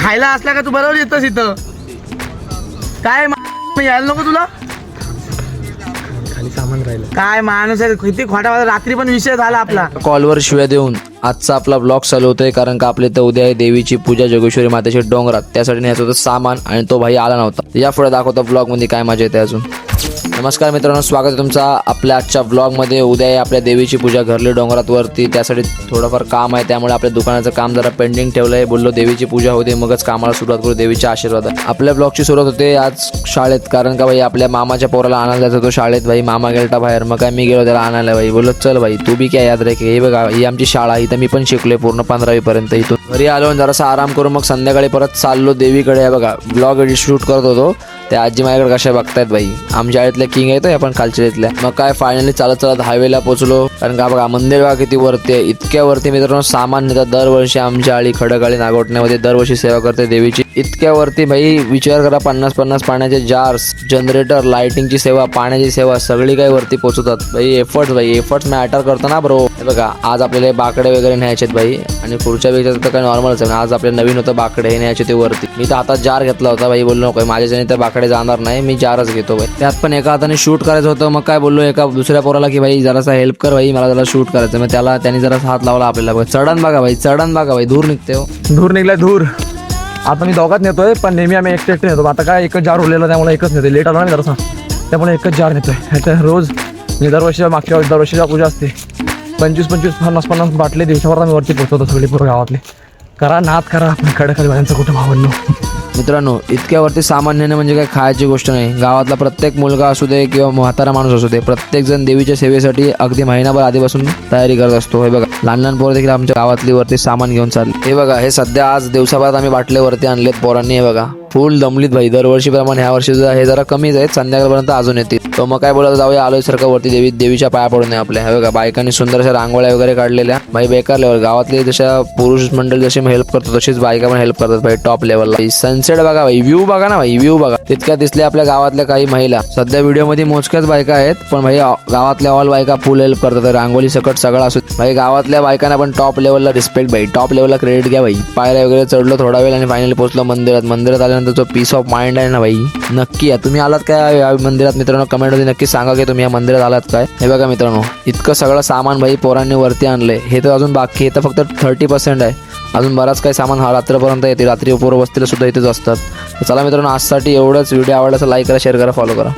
खायला असला का तू बरोबर येतस इथं काय यायला नको तुला खाली सामान राहिलं. काय माणूस आहे किती खोटा रात्री पण विषय झाला आपला कॉलवर शिव्या देऊन आजचा आपला ब्लॉग चालू होतोय कारण का आपल्या इथं उद्या आहे देवीची पूजा जोगेश्वरी मातेच्या डोंगरात. त्यासाठी न्यायचं होतं सामान आणि तो भाई आला नव्हता. या पुढे दाखवतो ब्लॉग मध्ये काय मजा येते अजून. नमस्कार मित्रांनो, स्वागत आहे तुमचा आपल्या आजच्या ब्लॉग मध्ये. उद्या आहे आपल्या देवीची पूजा घरली डोंगरात वरती. त्यासाठी थोडंफार काम आहे, त्यामुळे आपल्या दुकानाचं काम जरा पेंडिंग ठेवलंय. बोललो देवीची पूजा होते मगच कामाला सुरुवात करू देवीच्या आशीर्वाद. आपल्या ब्लॉगची सुरुवात होते आज शाळेत, कारण का भाई आपल्या मामाच्या पोराला आणायला जातो शाळेत. भाई मामा गेलता बाहेर, मग काय मी गेलो त्याला आणायला. भाई बोललो चल भाई तू बी काय याद रे की हे बघा ही आमची शाळा, इथं मी पण शिकलोय पूर्ण 15वी पर्यंत. इथून घरी आलो आणि जरासा आराम करून मग संध्याकाळी परत चाललो देवीकडे. आहे बघा ब्लॉग एडिट शूट करत होतो. त्या आजी माझ्याकडे कशा बघतायत भाई, आमच्या शाळेतल्या किंग आहेत आपण खालच्या इथल्या. मग काय फायनली चालत चालत हायवेला पोहोचलो, कारण का बघा मंदिर बघा किती वरती आहे. इतक्या वरती मित्रांनो सामान नेतात दरवर्षी. आमच्या आळी खडकाळी नागोठण्यामध्ये दरवर्षी सेवा करते देवीची. इतक्या वरती भाई विचार करा, 50-50 पाण्याचे जार्स, जनरेटर, लाइटिंगची सेवा, पाण्याची सेवा सगळी काही वरती पोहोचतात. भाई एफर्ट्स मॅटर करतो ना ब्रो. हे बघा आज आपल्याला बाकडे वगैरे न्यायचे भाई, आणि पुढच्या वेळेस तर काय नॉर्मलच आहे. आज आपल्या नवीन होतं बाकडे हे न्यायचे ते वरती. मी तर हातात जार घेतला होता भाई, बोललो नको माझ्याच्याने तर बाकडे जाणार नाही, मी जारच घेतो भाई. त्यात पण एका हाताने शूट करायचं होतं. मग काय बोललो एका दुसऱ्या पोराला की भाई जरासा हेल्प कर भाई, मला जरा शूट करायचं. मग त्यांनी जरासा हात लावला आपल्याला. चढण बघा भाई धूर निघते हो. धूर निघलाय धूर. आता मी दोघात नेतोय, पण नेहमी आम्ही एकटे नेतो. आता काय एकच जार उरलेला, त्यामुळे एकच नेतोय. लेट आलो ना जरासा, त्यामुळे एकच जार नेतोय. ह्याच्या रोज मी दरवर्षीच्या पूजा असते. 25-50 बाटले दिवसावर आम्ही वरती पोहोचवतो सगळी पूर्ण गावातले. करा नाद करा आपण खडखाली बायांचं कुठं भावलं. मित्रांनो इतक्यावरती सामान नेणं म्हणजे काय खायची गोष्ट नाही. गावातला प्रत्येक मुलगा असू दे किंवा म्हातारा माणूस असू दे, प्रत्येक जण देवीच्या सेवेसाठी अगदी महिनाभर आधीपासून तयारी करत असतो. हे बघा लहान पोरं देखील आमच्या गावातली वरती सामान घेऊन चालले. हे बघा हे सध्या आज दिवसाभरात आम्ही बाटले वरती आणलेत पोरांनी. हे बघा फुल दमलीत भाई. दरवर्षीप्रमाणे ह्या वर्षी हे जरा कमीच आहेत, संध्याकाळपर्यंत अजून येतील. तो मग काय बोलत जाऊया आलोय सारखं वरती देवीच्या पाया पडून आहे आपल्या. हे बघा बायकांनी सुंदर अशा रांगोळ्या वगैरे काढलेल्या भाई. बेकार लेवल गावातले जशा पुरुष मंडळ जसे हेल्प करतो तशीच बायका पण हेल्प करतात भाई टॉप लेवलला. सनसेट बघा भाई, व्ह्यू बघा ना भाई, व्ह्यू बघा. तितक्या दिसल्या आपल्या गावातल्या काही महिला. सध्या व्हिडिओमध्ये मोजक्याच बायका आहेत, पण भाई गावातल्या ऑल बायका फुल हेल्प करतात. रांगोळी सकट सगळं असू भाई. गावातल्या बायकांना पण टॉप लेवलला रिस्पेक्ट भाई, टॉप लेवलला क्रेडिट घ्या भाई. पायऱ्या वगैरे चढलो थोडा वेळ आणि फायनली पोहोचलो मंदिरात आल्यानंतर जो पीस ऑफ माइंड आहे ना भाई, नक्की या. तुम्ही आलात काय या मंदिरात मित्रांनो, कमेंटमध्ये नक्की सांगा की तुम्ही या मंदिरात आलात काय. हे बघा मित्रांनो इतकं सगळं सामान भाई पोरांनी वरती आणलंय. हे तर अजून बाकी, हे तर फक्त 30% आहे. अजून बराच काही सामान हा रात्रपर्यंत येते. रात्री पोरं बसतील सुद्धा इथेच असतात. चला मित्रांनो आजसाठी एवढंच. व्हिडिओ आवडला तर लाईक करा, शेअर करा, फॉलो करा.